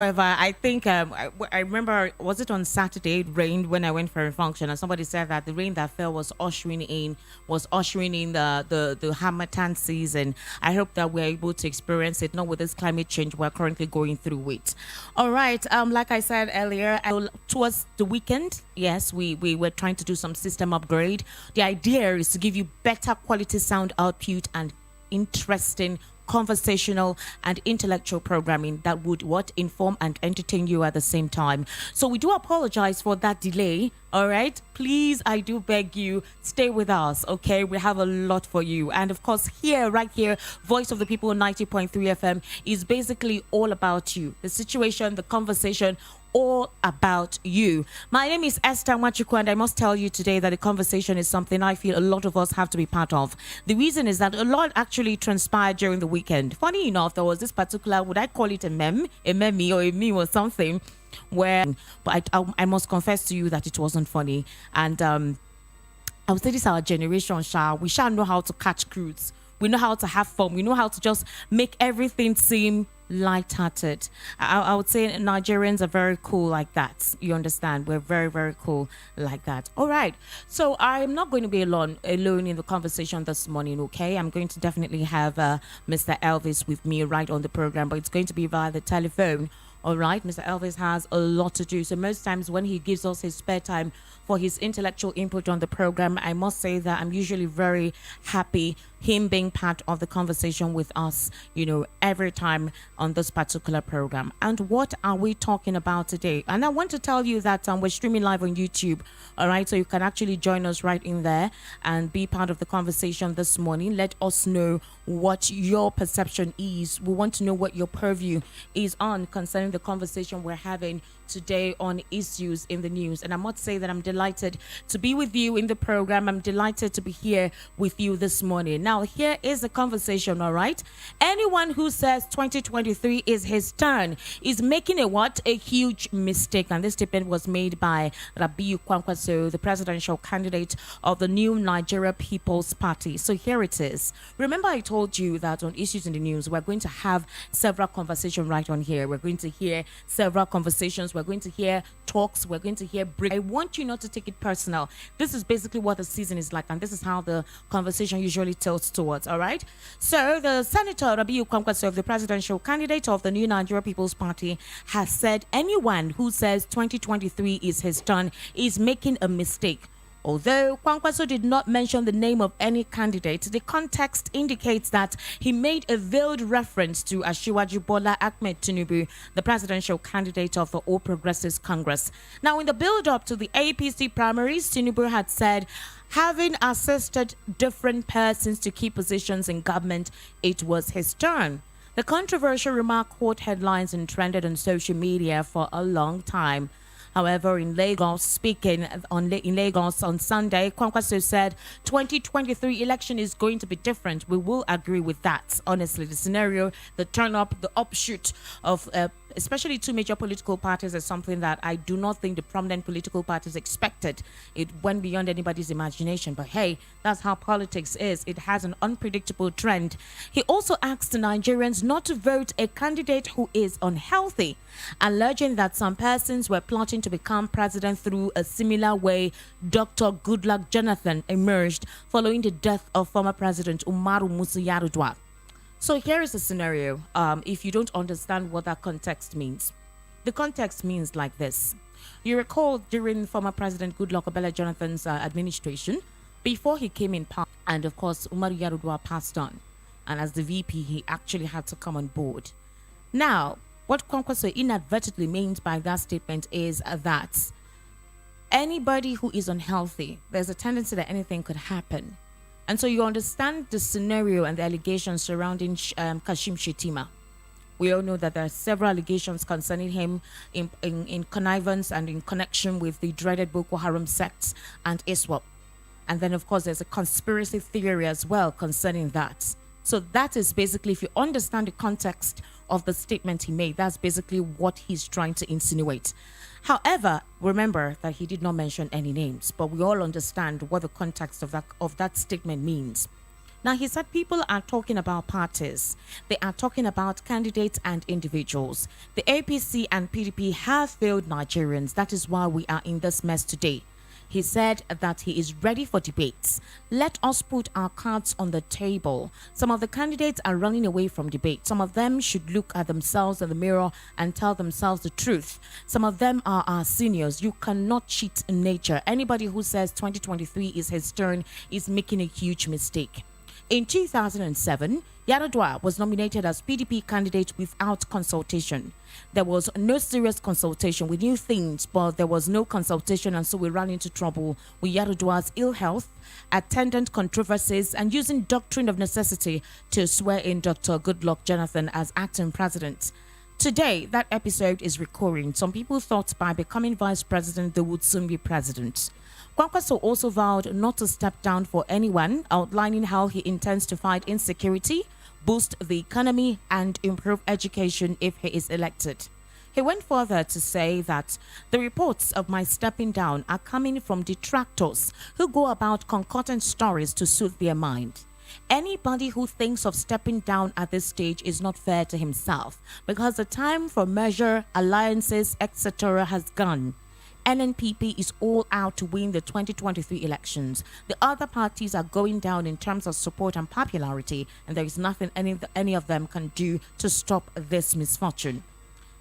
However, I think I remember, was it on Saturday? It rained when I went for a function, and somebody said that the rain that fell was ushering in the Hamatan season. I hope that we're able to experience it, not with this climate change we're currently going through it. All right, like I said earlier, towards the weekend, yes, we were trying to do some system upgrade. The idea is to give you better quality sound output and interesting conversational and intellectual programming that would what inform and entertain you at the same time. So we do apologize for that delay. All right, please, I do beg you, stay with us. Okay, we have a lot for you, and of course here, right here, Voice of the People 90.3 FM is basically all about you, the situation, the conversation, all about you. My name is Esther Machuku, and I must tell you today that the conversation is something I feel a lot of us have to be part of. The reason is that a lot actually transpired during the weekend. Funny enough, there was this particular, would I call it a meme, or a meme or something, where, but I must confess to you that it wasn't funny. And I would say this is our generation, we shall know how to catch crudes. We know how to have fun. We know how to just make everything seem light-hearted. I would say Nigerians are very cool like that. You understand? We're very, very cool like that. All right. So I'm not going to be alone in the conversation this morning, okay? I'm going to definitely have Mr. Elvis with me right on the program, but it's going to be via the telephone. All right, Mr. Elvis has a lot to do. So most times when he gives us his spare time for his intellectual input on the program, I must say that I'm usually very happy him being part of the conversation with us, every time on this particular program. And what are we talking about today? And I want to tell you that we're streaming live on YouTube. All right, so you can actually join us right in there and be part of the conversation this morning. Let us know what your perception is. We want to know what your purview is on concerning the conversation we're having today on issues in the news. And I must say that I'm delighted to be with you in the program. I'm delighted to be here with you this morning. Now, here is the conversation, all right? Anyone who says 2023 is his turn is making a huge mistake. And this statement was made by Rabiu Kwankwaso, the presidential candidate of the new Nigeria People's Party. So here it is. Remember, I told you that on issues in the news, we're going to have several conversations right on here. We're going to hear several conversations. We're going to hear talks. We're going to hear break. I want you not to take it personal. This is basically what the season is like, and this is how the conversation usually tilts towards. All right. So the Senator Rabiu Kwankwaso, the presidential candidate of the new Nigeria People's Party, has said anyone who says 2023 is his turn is making a mistake. Although Kwankwaso did not mention the name of any candidate, the context indicates that he made a veiled reference to Asiwaju Bola Ahmed Tinubu, the presidential candidate of the All Progressives Congress. Now, in the build-up to the APC primaries, Tinubu had said, having assisted different persons to key positions in government, it was his turn. The controversial remark caught headlines and trended on social media for a long time. However, in Lagos on Sunday, Kwankwaso said 2023 election is going to be different. We will agree with that. Honestly, the scenario, the turn up, the upshoot of especially two major political parties is something that I do not think the prominent political parties expected. It went beyond anybody's imagination. But hey, that's how politics is. It has an unpredictable trend. He also asked the Nigerians not to vote a candidate who is unhealthy, alleging that some persons were plotting to become president through a similar way Dr. Goodluck Jonathan emerged following the death of former President Umaru Musa Yar'Adua. So here is the scenario. If you don't understand what that context means, the context means like this. You recall during former President Goodluck Jonathan's administration, before he came in power, and of course Umaru Yar'Adua passed on, and as the VP, he actually had to come on board. Now, what Kwankwaso inadvertently means by that statement is that anybody who is unhealthy, there's a tendency that anything could happen. And so you understand the scenario and the allegations surrounding Kashim Shettima. We all know that there are several allegations concerning him in connivance and in connection with the dreaded Boko Haram sects and ISWAP. And then, of course, there's a conspiracy theory as well concerning that. So that is basically, if you understand the context of the statement he made, that's basically what he's trying to insinuate. However, remember that he did not mention any names, but we all understand what the context of that statement means. Now, he said people are talking about parties. They are talking about candidates and individuals. The APC and PDP have failed Nigerians. That is why we are in this mess today. He said that he is ready for debates. Let us put our cards on the table. Some of the candidates are running away from debate. Some of them should look at themselves in the mirror and tell themselves the truth. Some of them are our seniors. You cannot cheat in nature. Anybody who says 2023 is his turn is making a huge mistake. In 2007, Yaradua was nominated as PDP candidate without consultation. There was no serious consultation. We knew things, but there was no consultation, and so we ran into trouble with Yaradua's ill health, attendant controversies, and using doctrine of necessity to swear in Dr. Goodluck Jonathan as acting president. Today, that episode is recurring. Some people thought by becoming vice president, they would soon be president. Kwankwaso also vowed not to step down for anyone, outlining how he intends to fight insecurity, boost the economy, and improve education if he is elected. He went further to say that the reports of my stepping down are coming from detractors who go about concocting stories to suit their mind. Anybody who thinks of stepping down at this stage is not fair to himself, because the time for merger, alliances, etc. has gone. NNPP is all out to win the 2023 elections. The other parties are going down in terms of support and popularity, and there is nothing any of them can do to stop this misfortune.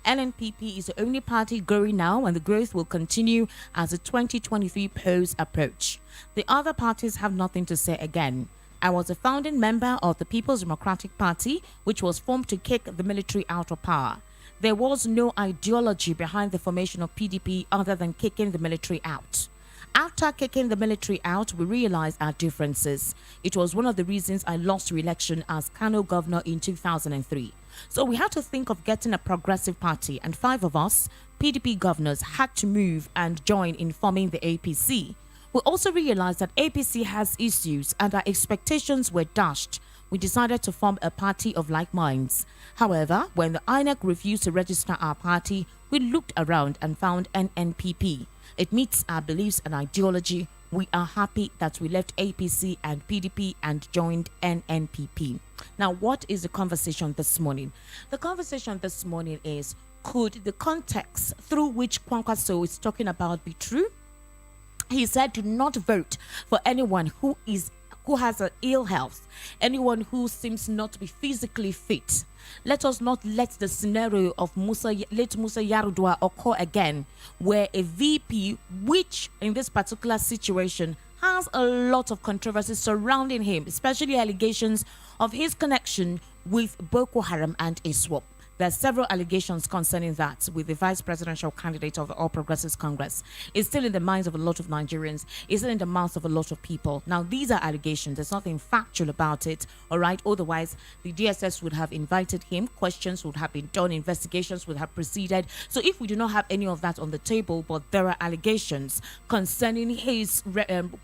NNPP is the only party growing now, and the growth will continue as the 2023 polls approach. The other parties have nothing to say again. I was a founding member of the People's Democratic Party, which was formed to kick the military out of power. There was no ideology behind the formation of PDP other than kicking the military out. After kicking the military out, we realized our differences. It was one of the reasons I lost re-election as Kano governor in 2003. So we had to think of getting a progressive party, and 5 of us, PDP governors, had to move and join in forming the APC. We also realized that APC has issues and our expectations were dashed. We decided to form a party of like minds. However, when the INEC refused to register our party, we looked around and found NNPP. It meets our beliefs and ideology. We are happy that we left APC and PDP and joined NNPP. Now, what is the conversation this morning? The conversation this morning is, could the context through which Kwankwaso is talking about be true? He said, do not vote for anyone who has an ill health, anyone who seems not to be physically fit. Let us not let the scenario of late Musa Yar'Adua occur again, where a VP, which in this particular situation has a lot of controversy surrounding him, especially allegations of his connection with Boko Haram and ISWAP. There are several allegations concerning that with the vice presidential candidate of the All Progressives Congress. It's still in the minds of a lot of Nigerians. It's still in the mouths of a lot of people. Now, these are allegations. There's nothing factual about it, all right? Otherwise, the DSS would have invited him. Questions would have been done. Investigations would have proceeded. So if we do not have any of that on the table, but there are allegations concerning his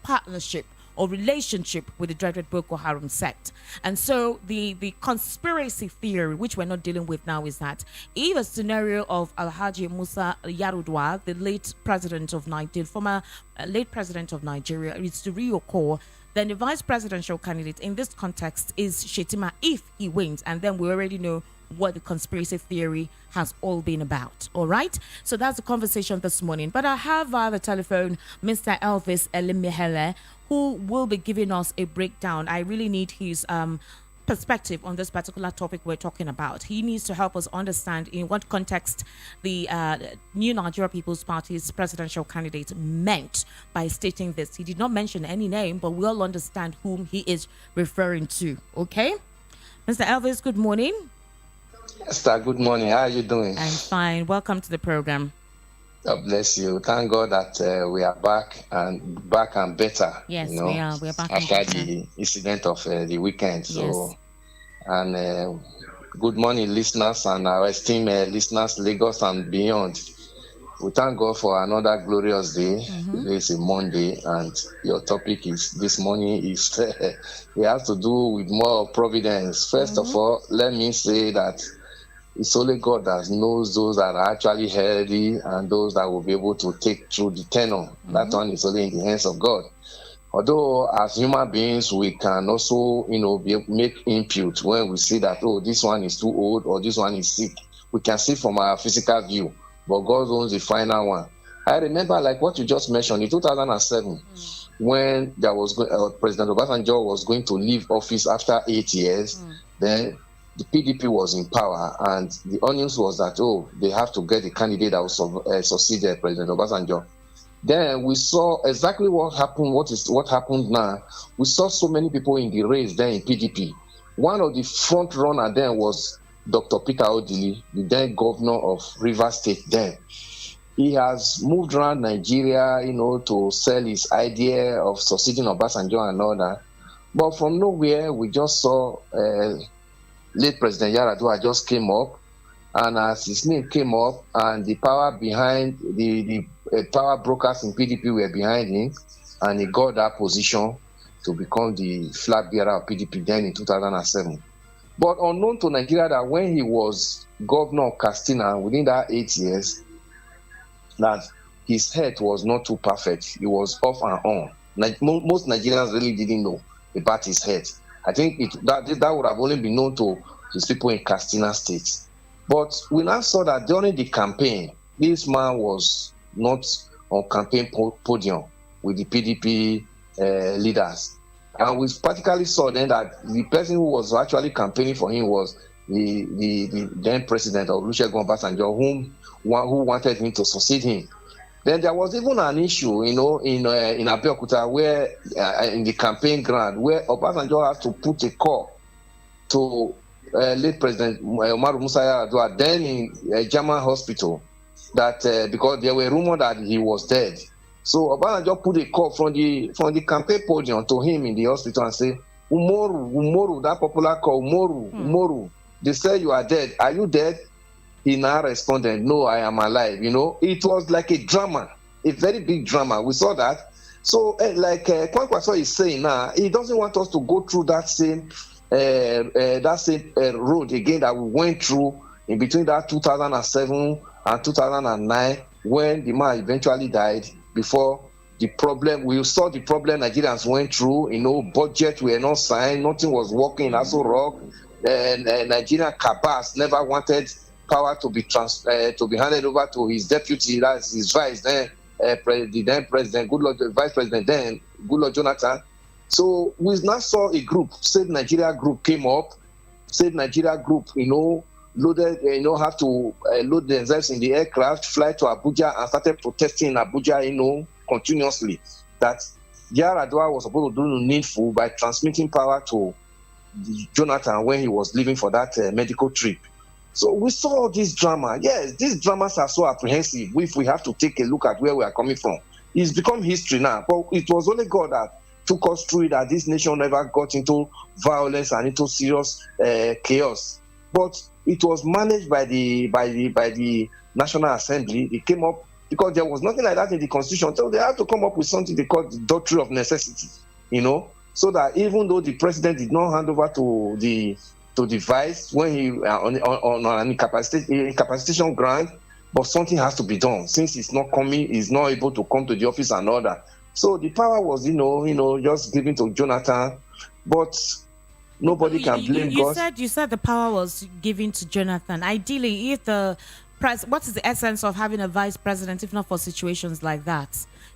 partnership or relationship with the dreaded Boko Haram sect. And so the conspiracy theory, which we're not dealing with now, is that if a scenario of Alhaji Musa Yar'Adua, the late president of Nigeria, former late president of Nigeria, is to reoccur, then the vice presidential candidate in this context is Shettima if he wins. And then we already know what the conspiracy theory has all been about. All right, so that's the conversation this morning. But I have via the telephone Mr. Elvis Elimihele, who will be giving us a breakdown. I really need his perspective on this particular topic we're talking about. He needs to help us understand in what context the New Nigeria People's Party's presidential candidate meant by stating this. He did not mention any name, but we all understand whom he is referring to. Okay, Mr. Elvis, good morning. Yes, sir. Good morning. How are you doing? I'm fine. Welcome to the program. God bless you. Thank God that we are back and better. Yes, we are. We are back after the incident of the weekend. So, yes. And good morning, listeners, and our esteemed listeners, Lagos and beyond. We thank God for another glorious day. Today is a Monday, and your topic is this morning is it has to do with more providence. First of all, let me say that it's only God that knows those that are actually healthy and those that will be able to take through the tenor. That one is only in the hands of God. Although as human beings, we can also, make input when we see that, oh, this one is too old or this one is sick. We can see from our physical view, but God owns the final one. I remember, like what you just mentioned, in 2007, when there was President Obasanjo was going to leave office after 8 years, then the PDP was in power, and the news was that, oh, they have to get a candidate that will succeed President Obasanjo. Then we saw exactly what happened. What happened now? We saw so many people in the race then in PDP. One of the front runner then was Dr. Peter Odili, the then governor of Rivers State. Then he has moved around Nigeria, to sell his idea of succeeding Obasanjo and all that. But from nowhere, we just saw late President Yaradua just came up, and as his name came up, and the power behind the power brokers in PDP were behind him, and he got that position to become the flag bearer of PDP then in 2007. But unknown to Nigeria that when he was governor of Katsina, within that 8 years, that his head was not too perfect. He was off and on. Most Nigerians really didn't know about his head. I think that would have only been known to his people in Katsina State. But we now saw that during the campaign, this man was not on campaign podium with the PDP leaders. And we practically saw then that the person who was actually campaigning for him was the then president of Olusegun Obasanjo, who wanted him to succeed him. Then there was even an issue, in Abeokuta, where in the campaign ground, where Obasanjo had to put a call to late President Umaru Musa Yar'Adua, then in a German hospital, that because there were rumors that he was dead. So Obasanjo put a call from the campaign podium to him in the hospital and say, Umoru, that popular call, Umoru, they say you are dead. Are you dead? He now responded, no, I am alive. It was like a drama, a very big drama. We saw that. So like Kwankwaso is saying now, he doesn't want us to go through that same road again that we went through in between that 2007 and 2009, when the man eventually died. Before we saw the problem Nigerians went through. Budget were not signed, nothing was working in Aso Rock, and Nigerian cabals never wanted power to be handed over to his deputy, that's his vice then, the then president, Vice President then, Goodluck Jonathan. So we now saw a group, Save Nigeria group came up. Save Nigeria group, loaded, have to load themselves in the aircraft, fly to Abuja, and started protesting in Abuja, continuously. That Yar'Adua was supposed to do the needful by transmitting power to Jonathan when he was leaving for that medical trip. So we saw this drama. Yes, these dramas are so apprehensive if we have to take a look at where we are coming from. It's become history now, but it was only God that took us through it, that this nation never got into violence and into serious chaos. But it was managed by the National Assembly. It came up because there was nothing like that in the Constitution, so they had to come up with something they called the doctrine of necessity. So that even though the president did not hand over to the vice when he on an incapacitation ground, but something has to be done since he's not able to come to the office and all that. So the power was, just given to Jonathan, but nobody can blame God. You said the power was given to Jonathan. Ideally, if what is the essence of having a vice president if not for situations like that?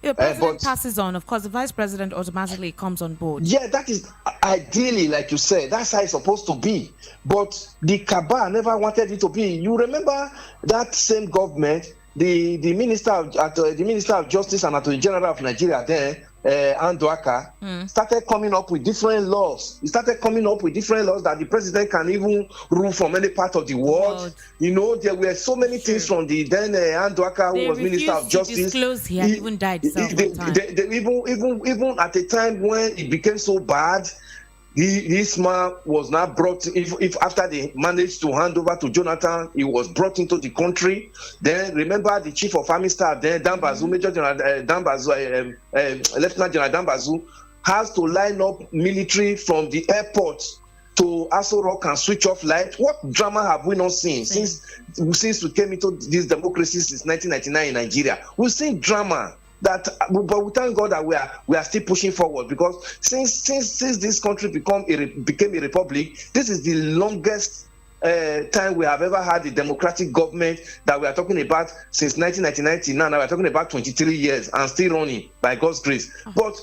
If the president passes on, of course, the vice president automatically comes on board. Yeah, that is ideally, like you said, that's how it's supposed to be. But the cabal never wanted it to be. You remember that same government, the Minister of Justice and Attorney General of Nigeria then, Anduaka, started coming up with different laws. He started coming up with different laws that the president can even rule from any part of the world. There were so many things from the then Anduaka, who was Minister of Justice. Disclose he had even died even at a time when it became so bad, this man was now brought. If after they managed to hand over to Jonathan, he was brought into the country. Then remember the chief of army staff then, Dambazu, Major General Dambazu, Lieutenant General Dambazu, has to line up military from the airport to Aso Rock and switch off light. What drama have we not seen since we came into this democracy since 1999 in Nigeria? We've seen drama. But we thank God that we are still pushing forward, because since this country became a republic, this is the longest time we have ever had a democratic government that we are talking about since 1999. Now we are talking about 23 years and still running by God's grace. But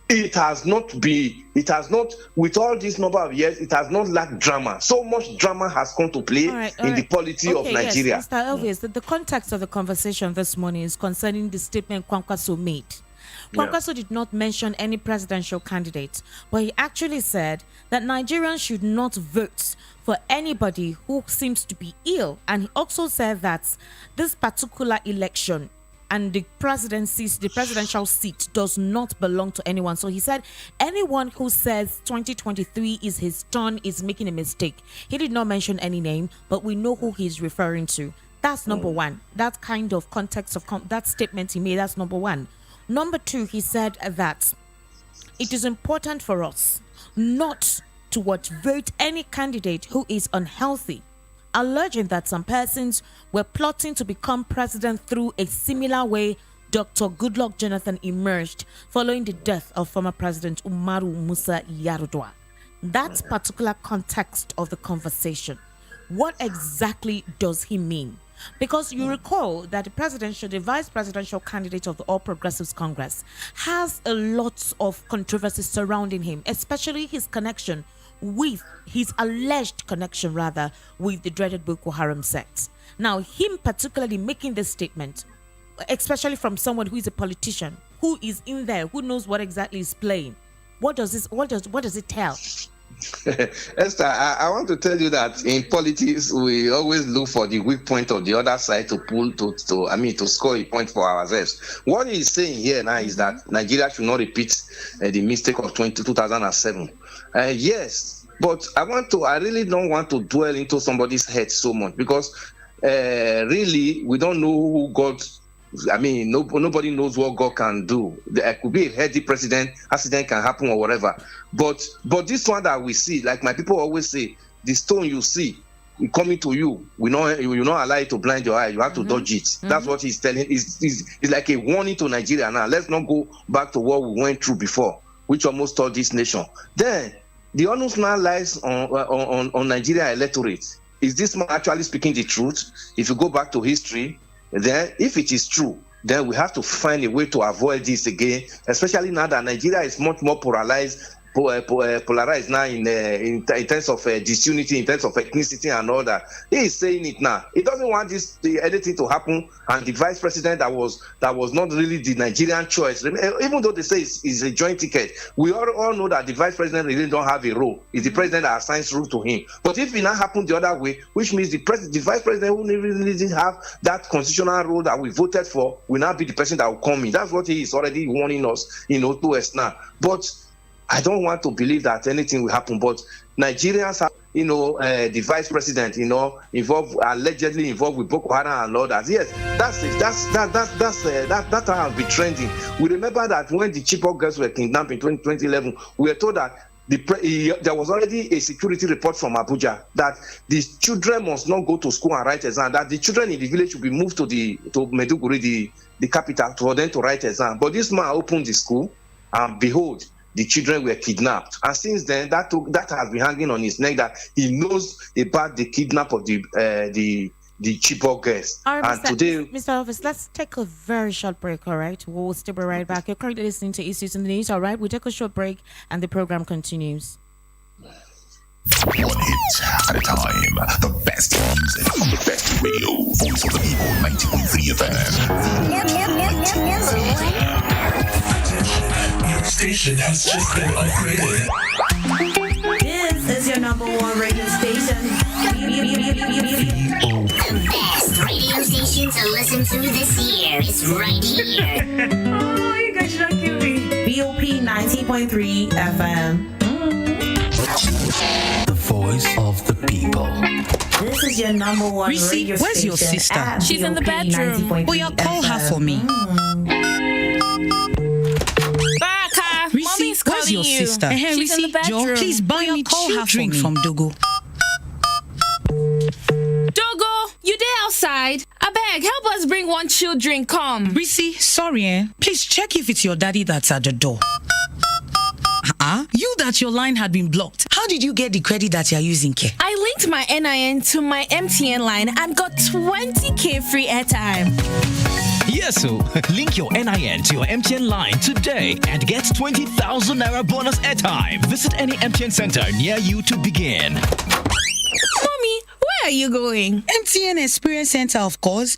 it has not, with all this number of years, it has not lacked drama. So much drama has come to play in the polity of Nigeria. Yes, Mr. Elvis, the context of the conversation this morning is concerning the statement Kwankwaso made. Kwankwaso did not mention any presidential candidate, but he actually said that Nigerians should not vote for anybody who seems to be ill. And he also said that this particular election and the presidential seat does not belong to anyone. So he said anyone who says 2023 is his turn is making a mistake. He did not mention any name, but we know who he's referring to. That's number one. That kind of context of that statement he made, that's number one. Number two, he said that it is important for us not to vote any candidate who is unhealthy, alleging that some persons were plotting to become president through a similar way Dr. Goodluck Jonathan emerged following the death of former President Umaru Musa Yar'Adua. That particular context of the conversation, what exactly does he mean? Because you recall that the vice presidential candidate of the All Progressives Congress has a lot of controversies surrounding him, especially his alleged connection with the dreaded Boko Haram sect. Now, him particularly making this statement, especially from someone who is a politician, who is in there, who knows what exactly is playing. What does it tell? Esther, I want to tell you that in politics we always look for the weak point of the other side to score a point for ourselves. What he's saying here now is that Nigeria should not repeat the mistake of 2007. Yes, but I really don't want to dwell into somebody's head so much, because really we don't know who God. Nobody knows what God can do. There could be a healthy president, accident can happen or whatever. But this one that we see, like my people always say, the stone you see coming to you, you will not allow it to blind your eye. You have to dodge it. That's what he's telling. It's like a warning to Nigeria now. Let's not go back to what we went through before, which almost taught this nation. Then the onus now lies on Nigeria electorate. Is this man actually speaking the truth? If you go back to history, then if it is true, then we have to find a way to avoid this again, especially now that Nigeria is much more polarized now in terms of disunity, in terms of ethnicity and all that. He is saying it now. He doesn't want anything to happen, and the vice president that was not really the Nigerian choice. Even though they say it's a joint ticket, we all know that the vice president really don't have a role. It's the president that assigns role to him. But if it now happen the other way, which means the vice president who really didn't have that constitutional role that we voted for will now be the person that will come in. That's what he is already warning us, to us now. But I don't want to believe that anything will happen, but Nigerians have, the vice president, allegedly involved with Boko Haram and all that. Yes, that has been trending. We remember that when the Chibok girls were kidnapped in 2011, we were told that there was already a security report from Abuja that the children must not go to school and write exam, that the children in the village should be moved to Maiduguri, the capital, for them to write exam. But this man opened the school, and behold, the children were kidnapped. And since then, that has been hanging on his neck, that he knows about the kidnap of the Chibok girls. All right, Mr. Elvis, let's take a very short break, all right? We'll still be right back. You're currently listening to Issues in the News, all right? We'll take a short break and the program continues. 1 hit at a time. The best music on the best radio. Voice of the People, 90.3 FM. Your station has just been upgraded. This is your number one radio station. The best radio station to listen to this year is right here. Oh, you guys should not kill me. BOP 90.3 FM. The voice of the people. This is your number one radio station. Where's your sister? She's in the bedroom. Oh, yeah, call her for me. Baraka, mommy's calling where's your you. sister? She's in the bedroom. Joe, please buy me call two her drink for me. from Dogo. Dogo, you you there outside? I beg, help us bring one chill drink, come. Risi, sorry, please check if it's your daddy that's at the door. You that your line had been blocked. How did you get the credit that you're using, Ke? I linked my NIN to my MTN line and got 20k free airtime. Yes, so link your NIN to your MTN line today and get 20,000 naira bonus airtime. Visit any MTN center near you to begin. Mommy, where are you going? MTN Experience Center, of course.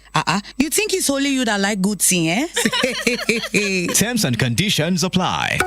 You think it's only you that like good thing, eh? Terms and conditions apply.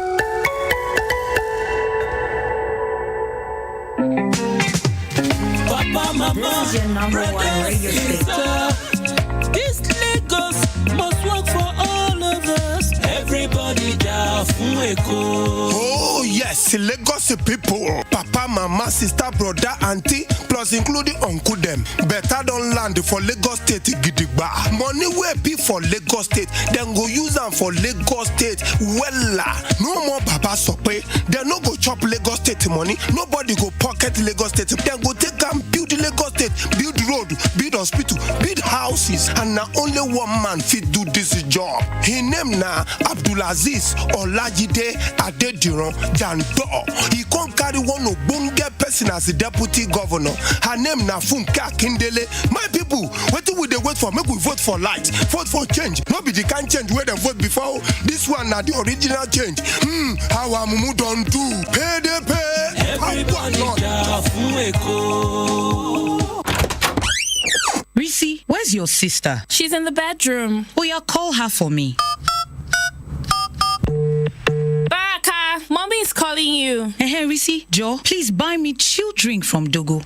This is your number one radio station. This Lagos must work for all of us. Everybody down Oh yes, Lagos people, papa, mama, sister, brother, auntie, plus including uncle them. Better don't land for Lagos State gidigba. Money will be for Lagos State, then go use them for Lagos State. Wella, no more baba sope. Then no go chop Lagos State money. Nobody go pocket Lagos State. Then go take and build Lagos State, build road, build hospital, build houses, and now only one man fit do this job. His name na Abdulaziz Olajide Adediran Jando. He can't carry one obonge person as the deputy governor. Her name na Funke Akindele. My people, what do we wait for? Make we vote for light, vote for change. No be the kind change where they vote before. This one na the original change. How Amumu don't do? Pay the pay. Everybody down Risi, where's your sister? She's in the bedroom. Oh, yeah, call her for me. Baraka, mommy is calling you. Hey, Risi, Joe, please buy me chill drink from Dogo.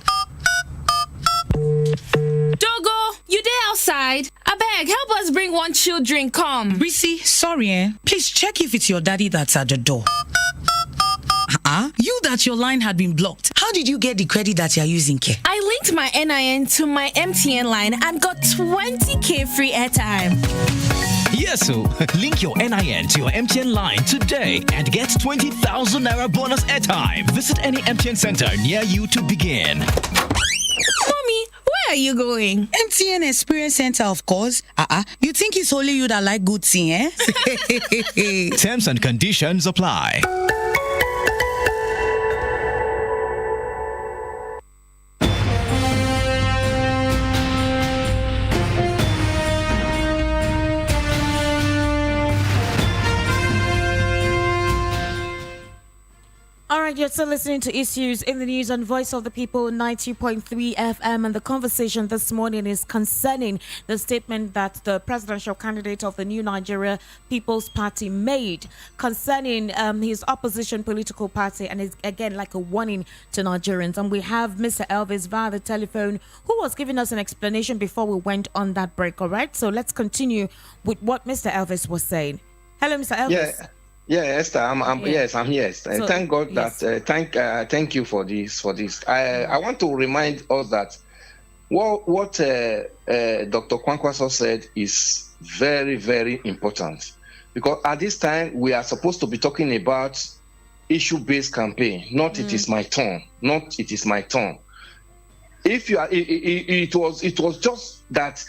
Dogo, you there outside? I beg, help us bring one chill drink, come. Risi, sorry, please check if it's your daddy that's at the door. You that your line had been blocked. How did you get the credit that you're using, Ke? I linked my NIN to my MTN line and got 20k free airtime. Yes, so link your NIN to your MTN line today and get 20,000 naira bonus airtime. Visit any MTN center near you to begin. Mommy, where are you going? MTN Experience Center, of course. You think it's only you that like good thing, eh? Terms and conditions apply. All right, you're still listening to Issues in the News on Voice of the People 90.3 FM, and the conversation this morning is concerning the statement that the presidential candidate of the New Nigeria People's Party made concerning his opposition political party, and it's again like a warning to Nigerians. And we have Mr. Elvis via the telephone, who was giving us an explanation before we went on that break. All right, so let's continue with what Mr. Elvis was saying. Hello, Mr. Elvis. Yeah. Yeah, Esther, I'm here. So, thank God yes. that thank you for this. I want to remind us that what Dr. Kwankwaso said is very, very important, because at this time we are supposed to be talking about issue-based campaign, not it is my turn, not it is my turn. If you are, it was just that.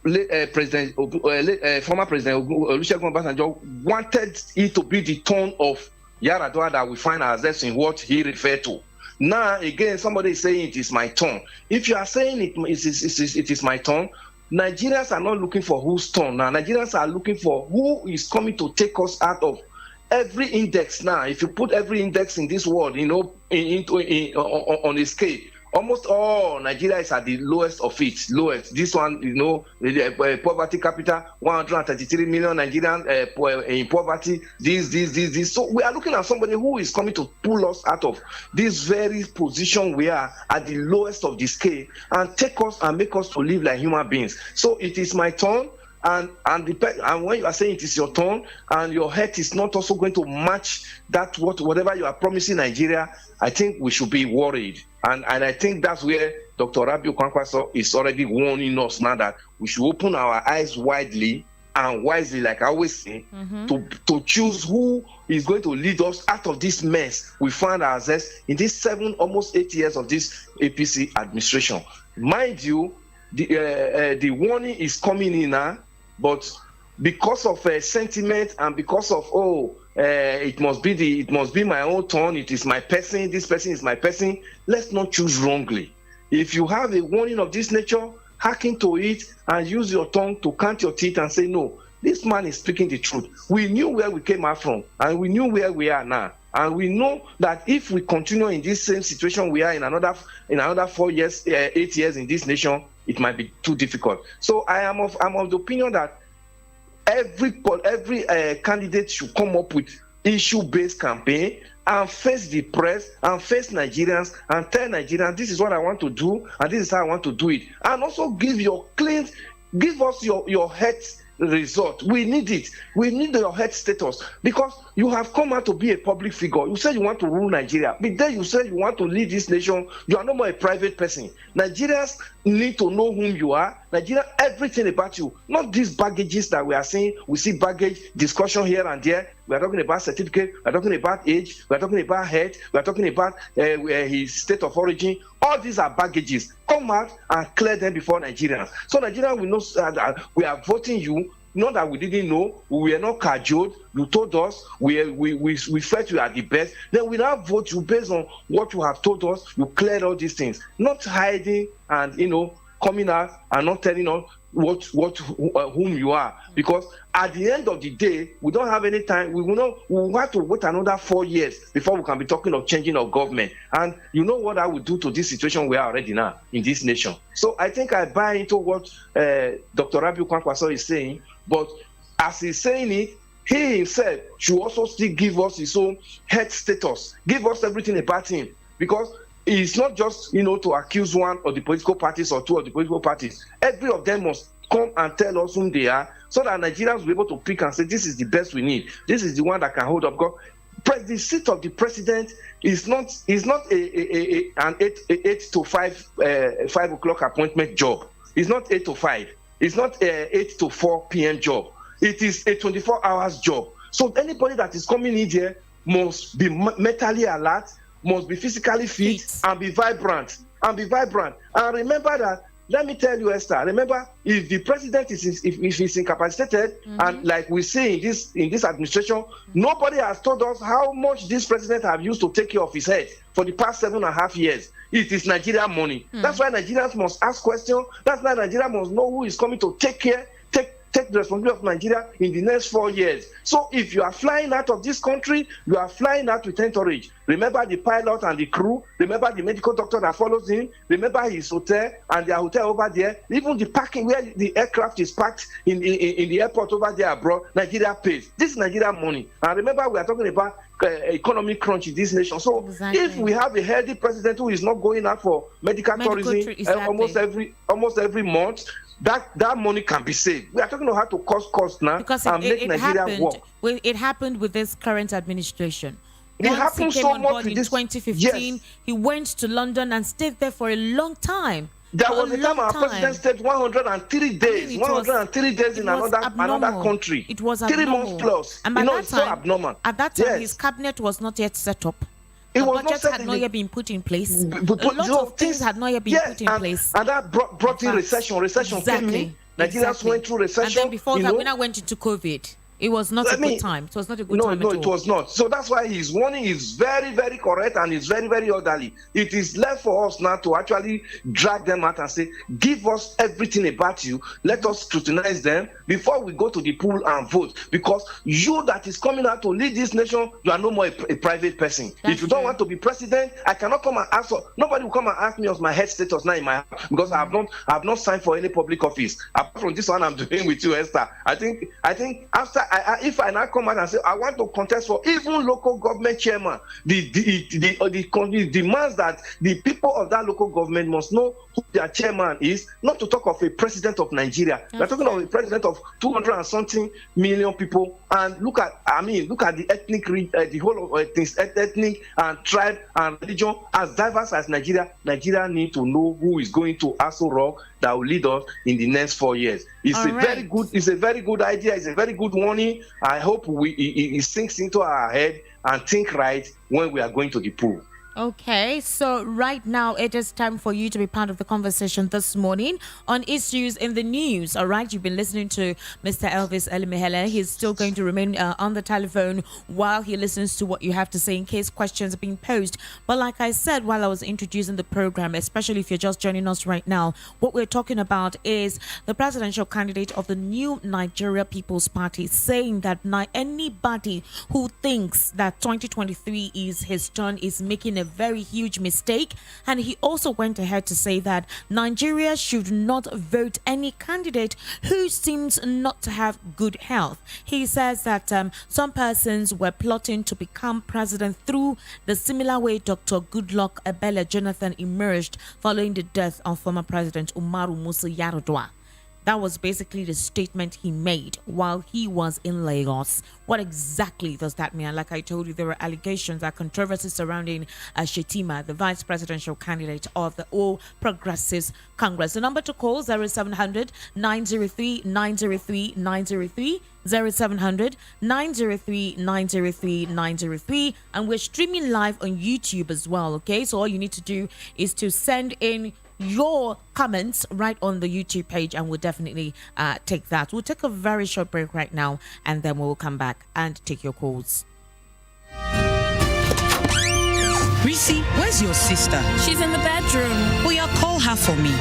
Former President Olusegun Obasanjo wanted it to be the tone of Yaradua that we find ourselves in what he referred to. Now again, somebody is saying it is my turn. If you are saying it is my turn, Nigerians are not looking for whose turn. Now Nigerians are looking for who is coming to take us out of every index. Now, if you put every index in this world, on a scale, almost all Nigeria is at the lowest of it. Lowest. This one, the poverty capital, 133 million Nigerians in poverty. This. So we are looking at somebody who is coming to pull us out of this very position we are at the lowest of the scale and take us and make us to live like human beings. So it is my turn. And when you are saying it is your turn and your head is not also going to match that whatever you are promising Nigeria, I think we should be worried. And I think that's where Dr. Rabiu Kwankwaso is already warning us now that we should open our eyes widely and wisely, like I always say, to choose who is going to lead us out of this mess we find ourselves in these almost 8 years of this APC administration. Mind you, the warning is coming in now, but because of sentiment and because of it must be my own turn, it is my person, this person is my person, let's not choose wrongly. If you have a warning of this nature, hearken to it and use your tongue to count your teeth and say, no, this man is speaking the truth. We knew where we came out from and we knew where we are now. And we know that if we continue in this same situation we are in another 4 years, 8 years in this nation, it might be too difficult. So I'm of the opinion that every candidate should come up with issue-based campaign and face the press and face Nigerians and tell Nigerians, this is what I want to do and this is how I want to do it. And also give us your health result. We need it. We need your health status, because you have come out to be a public figure. You said you want to rule Nigeria, but then you said you want to lead this nation. You are no more a private person. Nigerians need to know whom you are. Nigeria, everything about you, not these baggages that we are seeing. We see baggage discussion here and there. We are talking about certificate. We are talking about age. We are talking about health. We are talking about his state of origin. All these are baggages. Come out and clear them before Nigerians. So Nigerians will know that we are voting you. Not that we didn't know, we were not cajoled. You told us, we felt you are the best. Then we now vote you based on what you have told us. You cleared all these things, not hiding and coming out and not telling us whom you are. Because at the end of the day, we don't have any time. We will have to wait another 4 years before we can be talking of changing of government. And you know what I would do to this situation we are already now in this nation. So I think I buy into what Dr. Rabiu Kwankwaso is saying. But as he's saying it, he himself should also still give us his own health status, give us everything about him, because it's not just to accuse one of the political parties or two of the political parties. Every of them must come and tell us whom they are, so that Nigerians will be able to pick and say, this is the best we need. This is the one that can hold up. Because the seat of the president is not an 8 to 5 o'clock appointment job. It's not 8 to 5. It's not a 8 to 4 p.m. job. It is a 24 hours job. So anybody that is coming in here must be mentally alert, must be physically fit, and be vibrant. And remember that, let me tell you, Esther, remember, if the president is incapacitated, and like we see in this administration, nobody has told us how much this president have used to take care of his head for the past 7.5 years. It is Nigeria money. That's why Nigerians must ask questions. That's why Nigeria must know who is coming to take the responsibility of Nigeria in the next 4 years. So if you are flying out of this country, you are flying out with entourage. Remember the pilot and the crew. Remember the medical doctor that follows him. Remember his hotel and their hotel over there. Even the parking where the aircraft is parked in the airport over there abroad, Nigeria pays. This is Nigeria money. And remember, we are talking about economic crunch in this nation. So if we have a healthy president who is not going out for medical tourism almost every month, that money can be saved. We are talking about how to cost now because and make Nigeria work. It happened with this current administration. It happened so much in 2015. He went to London and stayed there for a long time. There was a time our president stayed 103 days. 103 days in another country. It was 3 months plus. And by that it's so abnormal. At that time, his cabinet was not yet set up. The budget had not yet been put in place. A lot of things had not yet been put in place. And that brought in recession. Recession came in. Nigerians went through recession. And then before that, we now went into COVID. It was not a good time. It was not a good time at all. No, it was not. So that's why his warning is very, very correct and is very, very orderly. It is left for us now to actually drag them out and say, give us everything about you. Let us scrutinize them before we go to the poll and vote. Because you that is coming out to lead this nation, you are no more a private person. If you don't want to be president, I cannot come and ask. Nobody will come and ask me of my head status now in my house, because I have not signed for any public office. Apart from this one I'm doing with you, Esther. I think after if I now come out and say I want to contest for even local government chairman, the demands that the people of that local government must know who their chairman is, not to talk of a president of Nigeria. We're talking of a president of 200 and something million people. And look at the ethnic, the whole of things, ethnic and tribe and religion as diverse as Nigeria. Nigeria need to know who is going to Aso Rock that will lead us in the next 4 years. It's a very good idea. It's a very good warning. I hope it sinks into our head and think right when we are going to the pool. Okay, so right now it is time for you to be part of the conversation this morning on issues in the news. All right, you've been listening to Mr. Elvis Elimihele. He's still going to remain on the telephone while he listens to what you have to say in case questions are being posed. But like I said while I was introducing the program, especially if you're just joining us right now, what we're talking about is the presidential candidate of the new Nigeria People's Party saying that anybody who thinks that 2023 is his turn is making a very huge mistake. And he also went ahead to say that Nigeria should not vote any candidate who seems not to have good health. He says that some persons were plotting to become president through the similar way Dr. Goodluck Ebele Jonathan emerged following the death of former President Umaru Musa Yar'Adua. That was basically the statement he made while he was in Lagos. What exactly does that mean? Like I told you, there were allegations and controversy surrounding Shettima, the vice presidential candidate of the All Progressives Congress. The number to call 0700 903 903 903. 0700 903 903 903, and we're streaming live on YouTube as well. Okay, so all you need to do is to send in your comments right on the YouTube page, and we'll definitely take that. We'll take a very short break right now, and then we'll come back and take your calls. Risi, where's your sister? She's in the bedroom. Oh, yeah, call her for me.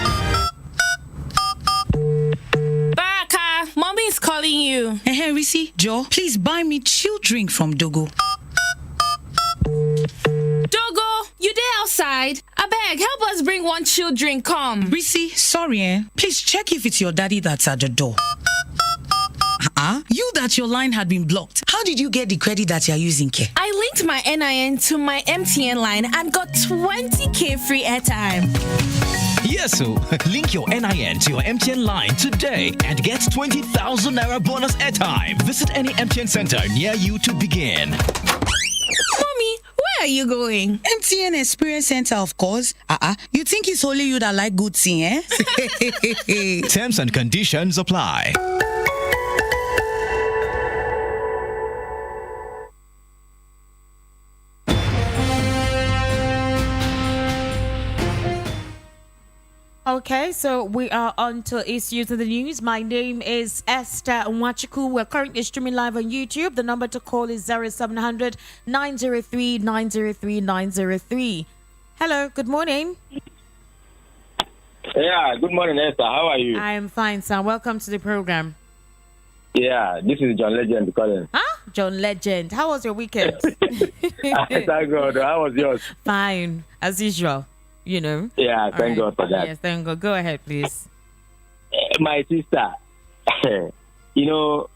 Baraka, mommy is calling you. Hey, Risi, Joe, please buy me chill drink from Dogo. Dogo, you there outside? I beg, help us bring one chill drink, come. Risi, sorry, please check if it's your daddy that's at the door. You that your line had been blocked. How did you get the credit that you're using, Ke? I linked my NIN to my MTN line and got 20K free airtime. Yes, so link your NIN to your MTN line today and get 20,000 Naira bonus airtime. Visit any MTN center near you to begin. Mommy, where are you going? MTN Experience Center, of course. You think it's only you that like good thing, eh? Terms and conditions apply. Okay, so we are on to issues in the news. My name is Esther Nwachiku. We're currently streaming live on YouTube. The number to call is 0700 903 903 903. Hello, good morning. Yeah, good morning, Esther. How are you? I am fine, sir. Welcome to the program. Yeah, this is John Legend calling. Huh? John Legend. How was your weekend? Thank God. How was yours? Fine, as usual. You know. Yeah, thank God for that. Yes, thank God. Go ahead, please. My sister, you know,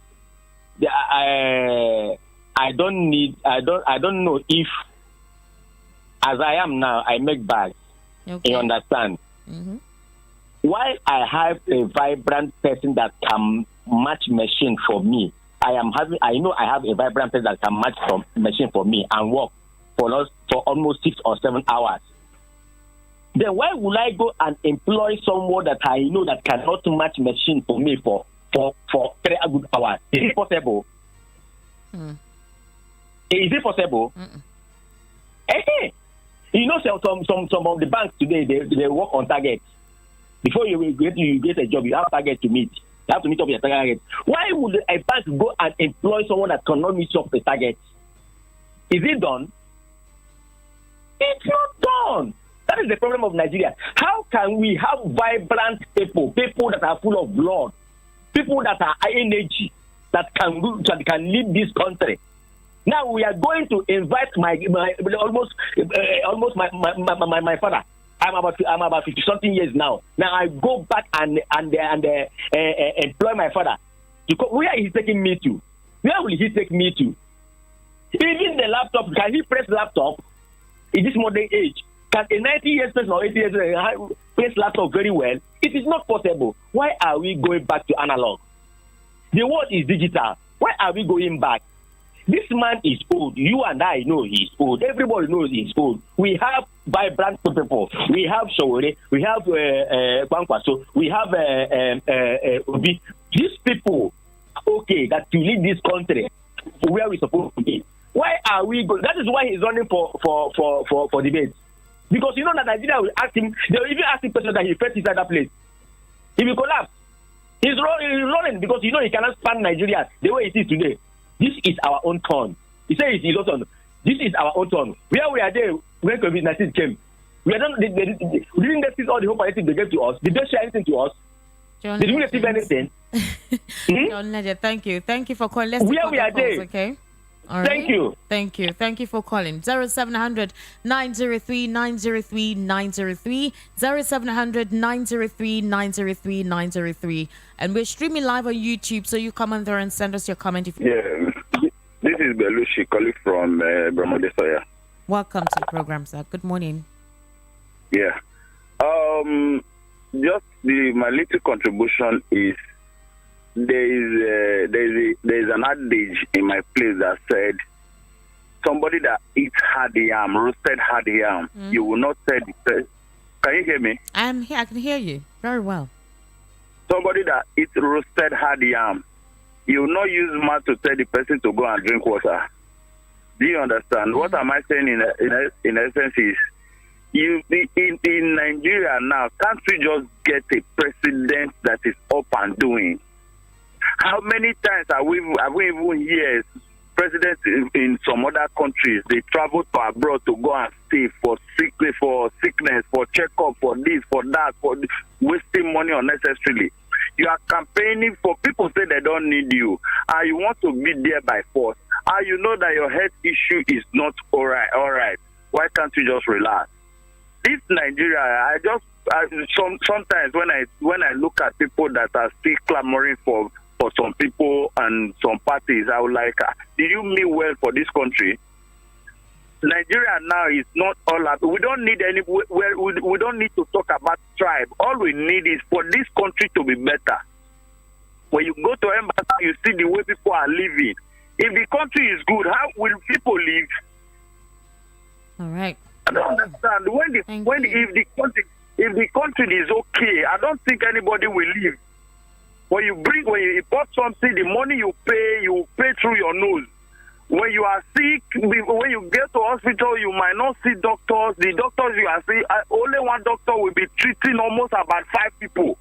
I don't know if, as I am now, I make bags. Okay. You understand? Mm-hmm. While I have a vibrant person that can match machine for me, I know I have a vibrant person that can match machine for me and work for almost 6 or 7 hours. Then why would I go and employ someone that I know that cannot match machine for me for 3 good hours? Is it possible? Is it possible? Hey, you know, some of the banks today they work on target. Before you get a job, you have target to meet. You have to meet up your target. Why would a bank go and employ someone that cannot meet up the target? Is it done? It's not done. That is the problem of Nigeria. How can we have vibrant people that are full of blood, people that are energy, that can lead this country? Now we are going to invite my father. I'm about 50 something years now. Now I go back and employ my father. Where is he taking me to? Where will he take me to? Even the laptop, can he press laptop in this modern age? Can a 90 years person or 80 years old press laptop very well? It is not possible. Why are we going back to analog? The world is digital. Why are we going back? This man is old. You and I know he's old. Everybody knows he's old. We have vibrant people. We have Shawore. We have Kwankwaso. We have Obi. These people, okay, that to lead this country where we're supposed to be. Why are we going? That is why he's running for debate. Because you know that Nigeria will ask him, they will even ask the person that he felt inside that place. He will collapse. He's running because you know he cannot span Nigeria the way it is today. This is our own turn. He said it's his own turn. This is our own turn. Where we are there when COVID-19 came, we didn't receive all the hope they gave to us. Did they share anything to us? John Did we receive anything? John Legend, thank you. Thank you for calling. Let's Where take we are calls, there. okay? All right. Thank you. Thank you. Thank you for calling. 0700 903 903 903 0700 903 903 903. And we're streaming live on YouTube, so you come on there and send us your comment. If Yeah, this is Belushi calling from Brahmode Soya. Welcome to the program, sir. Good morning. Yeah. Just my little contribution is there's an adage in my place that said somebody that eats hard yam, roasted hard yam, you will not tell the person. Can you hear me? I'm here. I can hear you very well. Somebody that eats roasted hard yam, you will not use mouth to tell the person to go and drink water. Do you understand? What am I saying in essence is, in Nigeria now, can't we just get a president that is up and doing? How many times have we even heard presidents in some other countries, they travel to abroad to go and stay for sickness, for checkup, for this, for that, for wasting money unnecessarily. You are campaigning for people say they don't need you, and you want to be there by force, and you know that your health issue is not all right. Why can't you just relax? This Nigeria, sometimes when I look at people that are still clamoring for some people and some parties, I would like, did you mean well for this country? Nigeria now is not all about. We don't need we don't need to talk about tribe. All we need is for this country to be better. When you go to embassy, you see the way people are living. If the country is good, how will people live? All right. I don't understand. If the country is okay, I don't think anybody will leave. When you import something, the money you pay through your nose. When you are sick, when you get to hospital, you might not see doctors. The doctors you are seeing, only one doctor will be treating almost about 5 people.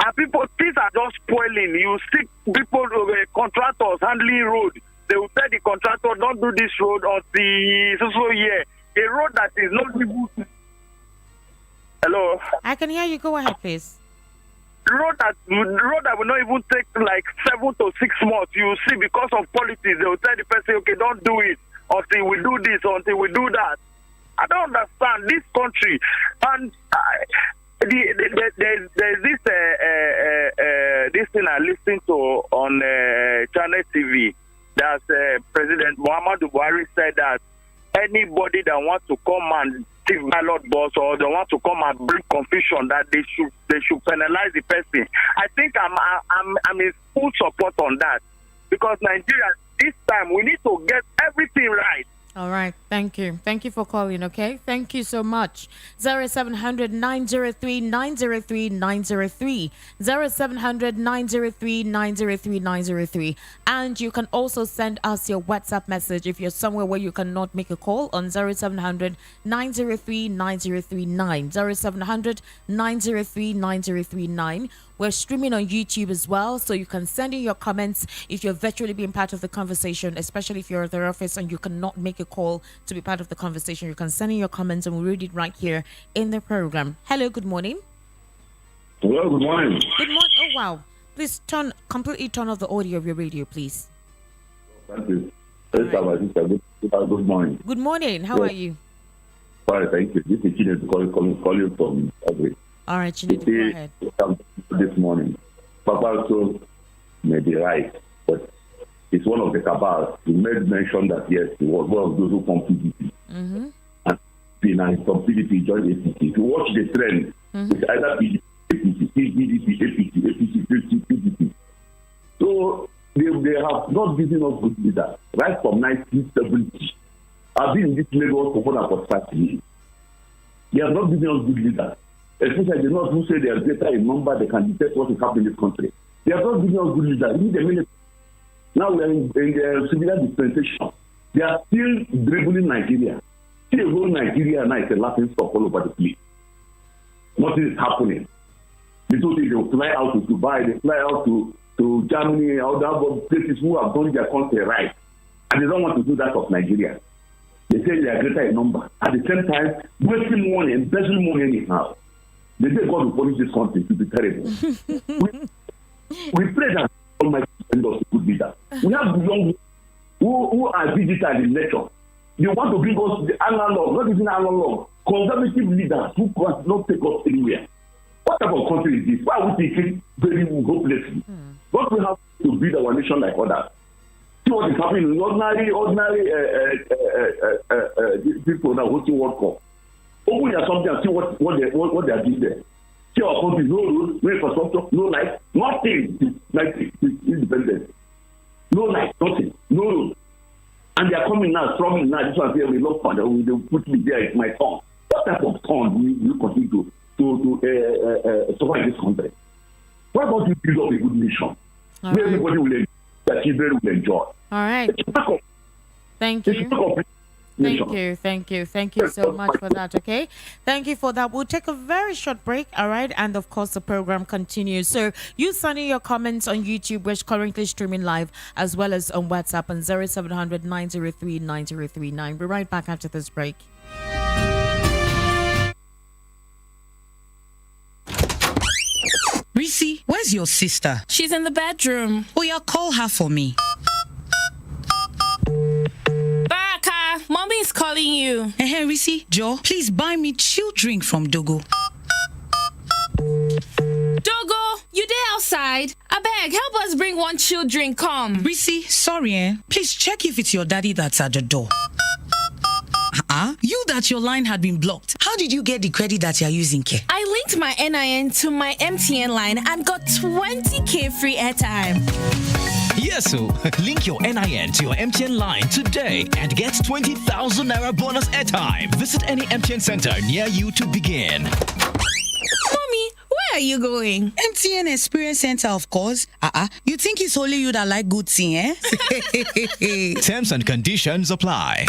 And things are just spoiling. You see people, contractors handling road. They will tell the contractor, don't do this road until so year. A road that is not even. Hello? I can hear you. Go ahead, please. Road that will not even take like 7 to 6 months. You see, because of politics, they will tell the person, okay, don't do it until we do this, until we do that. I don't understand this country. And there's this thing I listened to on Channel TV. That President Muhammadu Buhari said that anybody that wants to come and take ballot box or they want to come and bring confusion, that they should penalize the person. I think I'm in full support on that, because Nigeria this time we need to get everything right. All right. Thank you. Thank you for calling, okay? Thank you so much. 0700 903 903 903 0700 903 903 903. And you can also send us your WhatsApp message if you're somewhere where you cannot make a call on 0700 903 9039 0700 903 9039. We're streaming on YouTube as well, so you can send in your comments if you're virtually being part of the conversation, especially if you're at the office and you cannot make a call to be part of the conversation. You can send in your comments and we'll read it right here in the program. Hello, good morning. Hello, good morning. Good morning. Oh, wow. Please completely turn off the audio of your radio, please. Thank you. Good morning. Good morning. How are you? Fine, thank you. This is Chinedu calling from Agri. All right, Chinedu, go ahead. This morning, Papa also may be right, but it's one of the cabals. He made mention that yes, he was one of those who come PDP. Mm-hmm. And from PDP joined APC. If you watch the trend, it's either PDP. So they have not given us good leaders. Right from 1970, I've been in this Lagos for more than 45 years. They have not given us good leaders. Especially the North who say they are greater in number, they can detect what is happening in this country. They have not given us good leaders. We need a minute. Now we are in the similar dispensation. They are still dribbling Nigeria. See the whole Nigeria now is a laughing stock all over the place. Nothing is happening. They don't think they will fly out to Dubai, they fly out to Germany, other places who have done their country right. And they don't want to do that of Nigeria. They say they are greater in number. At the same time, wasting money, embezzling money anyhow. They say God will punish this country to be terrible. we pray that Almighty send us good leaders. We have young who are digital in nature. They want to bring us the analog, not even analog, conservative leaders who can not take us anywhere. What type of country is this? Why are we thinking very hopelessly? Don't we have to build our nation like others? See what is happening in ordinary people that hosting World Cup. Open your something and see what they are doing there. See our country, no roads, no infrastructure, no light, nothing. It's independent. No light, nothing, no road. And they are coming now, strong now. This one here, we love fun. They will put me there. It's my turn. What type of turn will you continue to survive this country? Why don't you build up a good nation where everybody will enjoy, the children will enjoy? All right. Thank you. Thank you so much for that. Okay, thank you for that. We'll take a very short break. All right, and of course the program continues. So you send in your comments on YouTube, which is currently streaming live, as well as on WhatsApp on 0700 903 9039. We're right back after this break. Risi, where's your sister? She's in the bedroom. Oh, yeah, call her for me. Baraka, mommy is calling you. Hey, Risi, Joe, please buy me chill drink from Dogo. Dogo, you there outside? I beg, help us bring one chill drink, come. Risi, sorry, please check if it's your daddy that's at the door. You that your line had been blocked. How did you get the credit that you're using, Ke? I linked my NIN to my MTN line and got 20K free airtime. Yes, so link your NIN to your MTN line today and get 20,000 Naira bonus airtime. Visit any MTN center near you to begin. Mommy, where are you going? MTN Experience Center, of course. You think it's only you that like good thing, eh? Terms and conditions apply.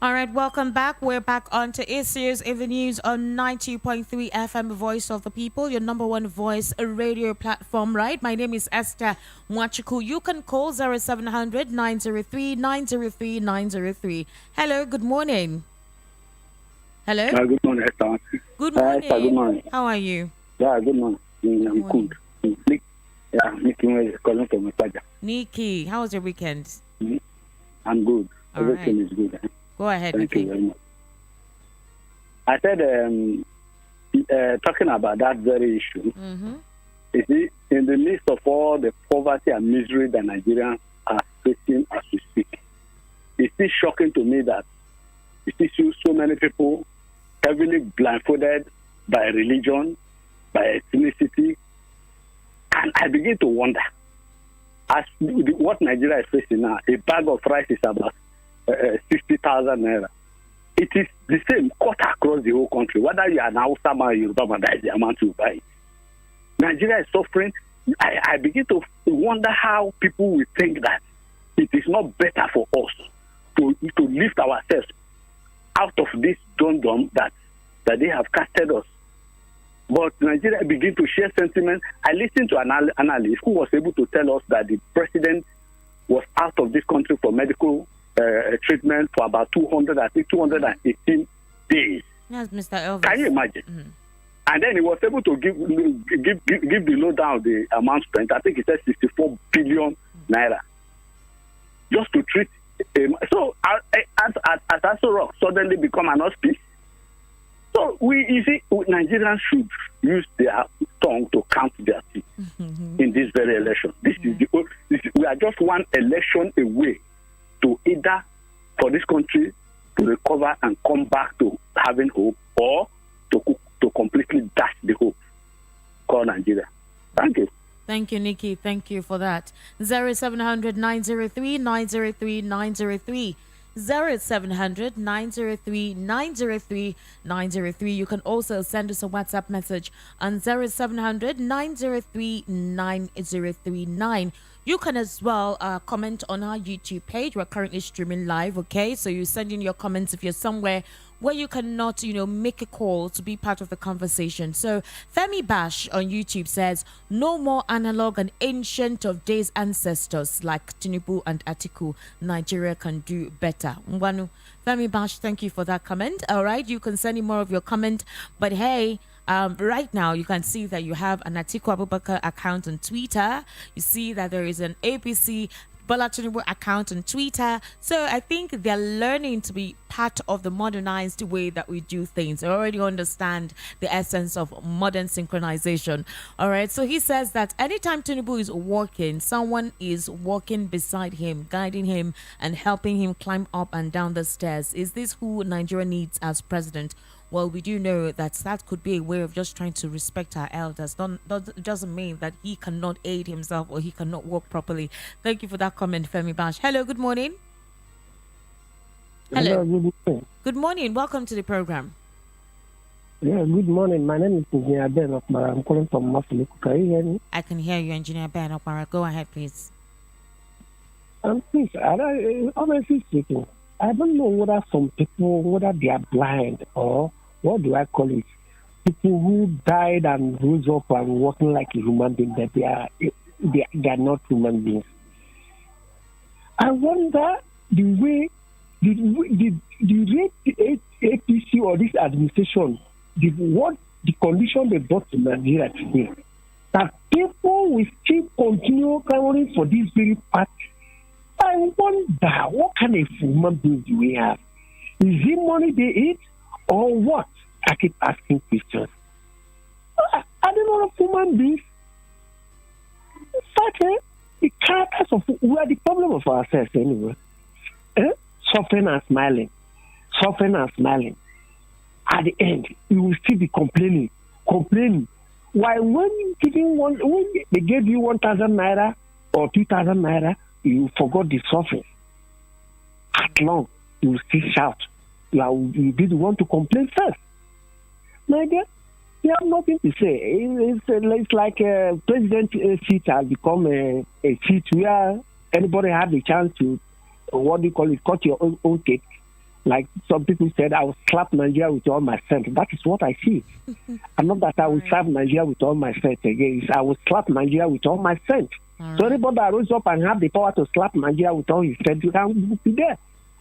All right, welcome back. We're back on to Issues in the News on 90.3 FM, Voice of the People, your number one voice radio platform, right? My name is Esther Mwachuku. You can call 0700 903 903 903. Hello, good morning. Hello? Good morning, Esther. Good morning. Esther, good morning. How are you? Yeah, good morning. I'm good. Yeah, Nikki is calling from my father. Nikki, how was your weekend? I'm good. All Everything right. is good. Go ahead, Thank Nikki. you very much. I said, talking about that very issue, you see, in the midst of all the poverty and misery that Nigerians are facing as we speak, it's still shocking to me that you see so many people heavily blindfolded by religion, by ethnicity, and I begin to wonder, as what Nigeria is facing now, a bag of rice is about 60,000 naira. It is the same cut across the whole country. Whether you are an Hausa man or Yoruba man, that is the amount you buy it. Nigeria is suffering. I begin to wonder how people will think that it is not better for us to lift ourselves out of this dum-dum that they have casted us. But Nigeria begin to share sentiment. I listened to an analyst who was able to tell us that the president was out of this country for medical treatment for about 218 days. Yes, Mr. Elvis. Can you imagine? And then he was able to give the lowdown the amount spent. I think he said 64 billion naira just to treat him. So as Aso Rock suddenly become an hospice. So Nigerians should use their tongue to count their teeth in this very election. We are just one election away to either for this country to recover and come back to having hope, or to completely dash the hope called Nigeria. Thank you. Thank you, Nikki. Thank you for that. 0700 903 903 903. 0700 903 903 903. You can also send us a WhatsApp message on 0700 903 9039. You can as well comment on our YouTube page. We're currently streaming live, okay? So you send in your comments if you're somewhere where you cannot, make a call to be part of the conversation. So Femi Bash on YouTube says, no more analog and ancient of days ancestors like Tinubu and Atiku. Nigeria can do better. Mwanu. Femi Bash, thank you for that comment. All right, you can send in more of your comment. But hey, right now, you can see that you have an Atiku Abubakar account on Twitter. You see that there is an APC Bola Tinubu account on Twitter. So I think they're learning to be part of the modernized way that we do things. They already understand the essence of modern synchronization. All right. So he says that anytime Tinubu is walking, someone is walking beside him, guiding him and helping him climb up and down the stairs. Is this who Nigeria needs as president? Well, we do know that that could be a way of just trying to respect our elders. Doesn't mean that he cannot aid himself or he cannot walk properly. Thank you for that comment, Femi Bash. Hello, good morning. Hello. Good morning. Good morning. Welcome to the program. Yeah, good morning. My name is Engineer Ben Okmara. I'm calling from Mafiliku. Can you hear me? I can hear you, Engineer Ben Okmara. Go ahead, please. Please, honestly speaking, I don't know whether some people, whether they are blind or what do I call it? People who died and rose up and walking like a human being, that they are not human beings. I wonder the way the APC or this administration, the condition they brought to Nigeria today, that people will still continue clamoring for this very party. I wonder what kind of human beings do we have? Is it money they eat or what? I keep asking questions. I don't know of human beings. In fact, the characters of we are the problem of ourselves anyway. Suffering and smiling. Suffering and smiling. At the end, you will still be complaining. Why when they gave you 1,000 naira or 2,000 naira, you forgot the suffering. At long, you will still shout. You be the one to complain first. My dear, you have nothing to say. It's like a president seat has become a seat where anybody have the chance to, cut your own cake. Like some people said, I will slap Nigeria with all my strength. That is what I see. And not that I will slap Nigeria with all my strength again. I will slap Nigeria with all my strength. So anybody that rose up and have the power to slap Nigeria with all his strength, you can be there.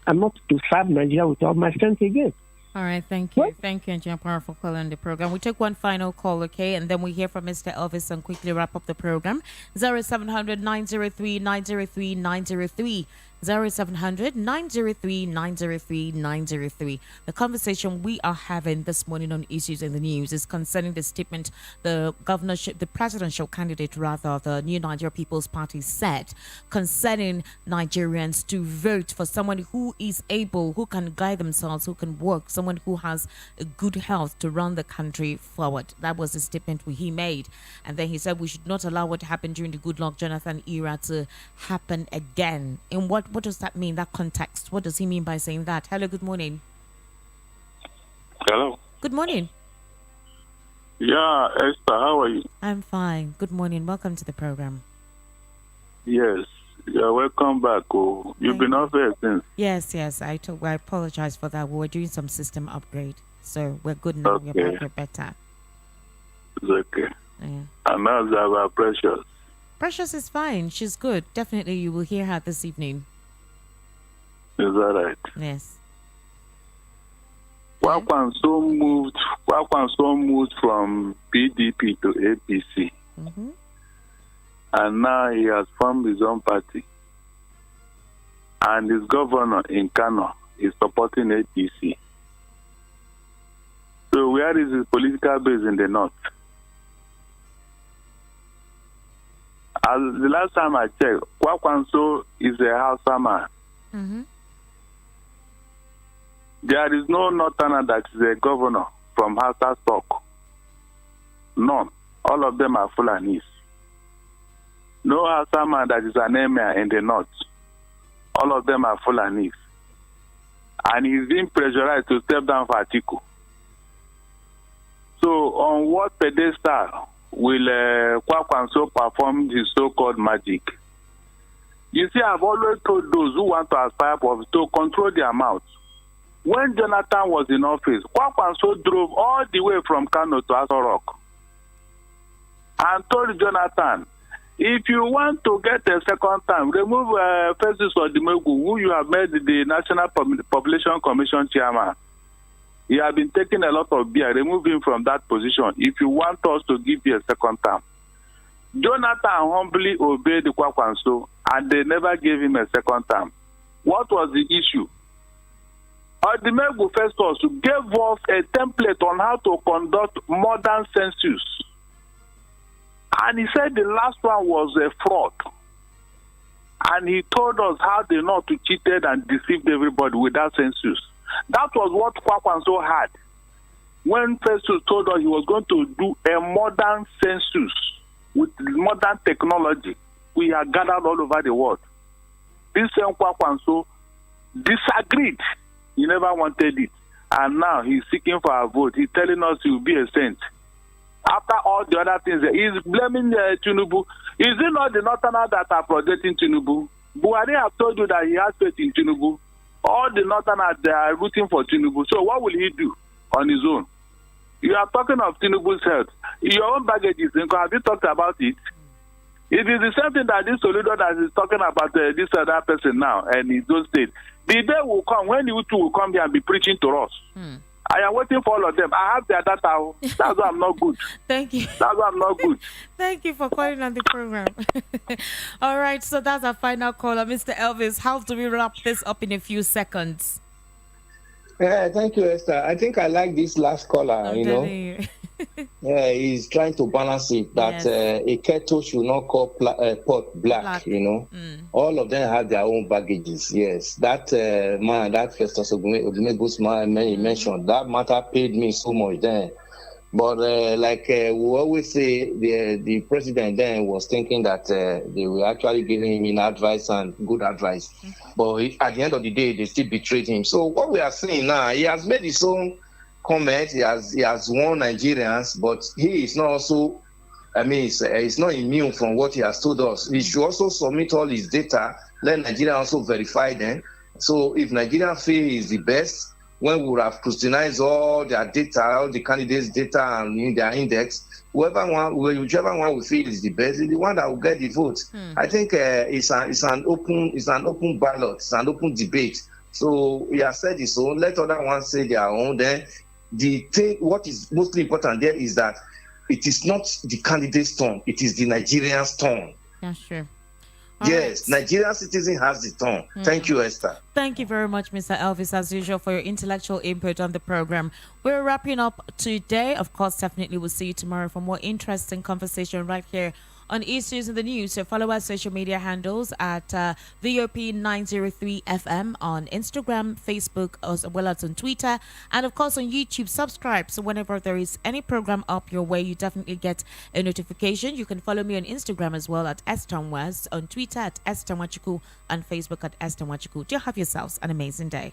And not to slap Nigeria with all my strength again. All right, thank you. What? Thank you, Engineer Power, for calling the program. We take one final call, okay? And then we hear from Mr. Elvis and quickly wrap up the program. 0700 903 903 903. 0700 903 903 903. The conversation we are having this morning on Issues in the News is concerning the statement the presidential candidate, the New Nigeria People's Party said concerning Nigerians to vote for someone who is able, who can guide themselves, who can work, someone who has a good health to run the country forward. That was the statement he made. And then he said we should not allow what happened during the Goodluck Jonathan era to happen again. In what does that mean, that context? What does he mean by saying that? Hello, good morning. Hello. Good morning. Yeah, Esther, how are you? I'm fine. Good morning. Welcome to the program. Yes. You're welcome back. Oh, you've been off there since. Yes. I apologize for that. We were doing some system upgrade. So we're good now. Okay. We're back. We're better. It's okay. Yeah. And how's our Precious? Precious is fine. She's good. Definitely you will hear her this evening. Is that right? Yes. Kwankwaso moved from PDP to APC. Mm-hmm. And now he has formed his own party. And his governor in Kano is supporting APC. So where is his political base in the north? As the last time I checked, Kwankwaso is a Hausa man. Mm-hmm. There is no northerner that is a governor from Hausa stock. None. All of them are Fulanis. No Hausa man that is an emir in the north. All of them are Fulanis. and he's being pressurized to step down for Atiku. So on what pedestal will Kwankwaso perform his so-called magic? You see, I've always told those who want to aspire for to control their mouth. When Jonathan was in office, Kwankwaso drove all the way from Kano to Aso Rock and told Jonathan, if you want to get a second time, remove Festus Odimegu, who you have made the National Population Commission chairman. He has been taking a lot of beer. Remove him from that position if you want us to give you a second term. Jonathan humbly obeyed the Kwankwaso, and they never gave him a second term. What was the issue? Odimegu Festus gave us a template on how to conduct modern census. And he said the last one was a fraud. And he told us how they not to cheated and deceived everybody with that census. That was what Kwankwaso had when Festus told us he was going to do a modern census with modern technology. We are gathered all over the world. This same Kwankwaso disagreed. He never wanted it. And now he's seeking for our vote. He's telling us he will be a saint. After all the other things, he's blaming Tinubu. Is it not the Northerners that are projecting Tinubu? Buhari have told you that he has faith in Tinubu. All the Northerners, they are rooting for Tinubu. So what will he do on his own? You are talking of Tinubu's health. Your own baggage is in. Have you talked about it? It is the same thing that this Soludo that is talking about this other person now and in those states. The day will come when you two will come here and be preaching to us. I am waiting for all of them. I have their data. That's why I'm not good. Thank you. That's why I'm not good. Thank you for calling on the program. All right, so that's our final caller. Mr. Elvis, how do we wrap this up in a few seconds? Thank you, Esther. I think I like this last caller, Yeah, he's trying to balance it, that a kettle should not call pot black. All of them have their own baggages, yes. That man, that Festus Odumegu's man he mentioned, that matter paid me so much then. But like we always say, the president then was thinking that they were actually giving him advice and good advice. But at the end of the day, they still betrayed him. So what we are seeing now, he has made his own comment. He has warned Nigerians, but he is not also, he's not immune from what he has told us. He should also submit all his data, let Nigeria also verify them. So if Nigeria feel he is the best, when we would have scrutinized all their data, all the candidates' data and in their index, whichever one we feel is the best is the one that will get the vote. I think it's an open ballot, it's an open debate. So he has said his own, let other ones say their own. Then what is mostly important there is that it is not the candidate's turn, it is the Nigerian's turn. That's true. Yes, right. Nigerian citizen has the turn. Thank you, Esther. Thank you very much, Mr. Elvis, as usual, for your intellectual input on the program. We're wrapping up today. Of course, definitely we'll see you tomorrow for more interesting conversation right here on Issues in the News. So follow our social media handles at VOP903 FM on Instagram, Facebook, as well as on Twitter, and of course on YouTube. Subscribe so whenever there is any program up your way, you definitely get a notification. You can follow me on Instagram as well at Estonwest, on Twitter at Estonwachiku, and Facebook at Estonwachiku. Do have yourselves an amazing day.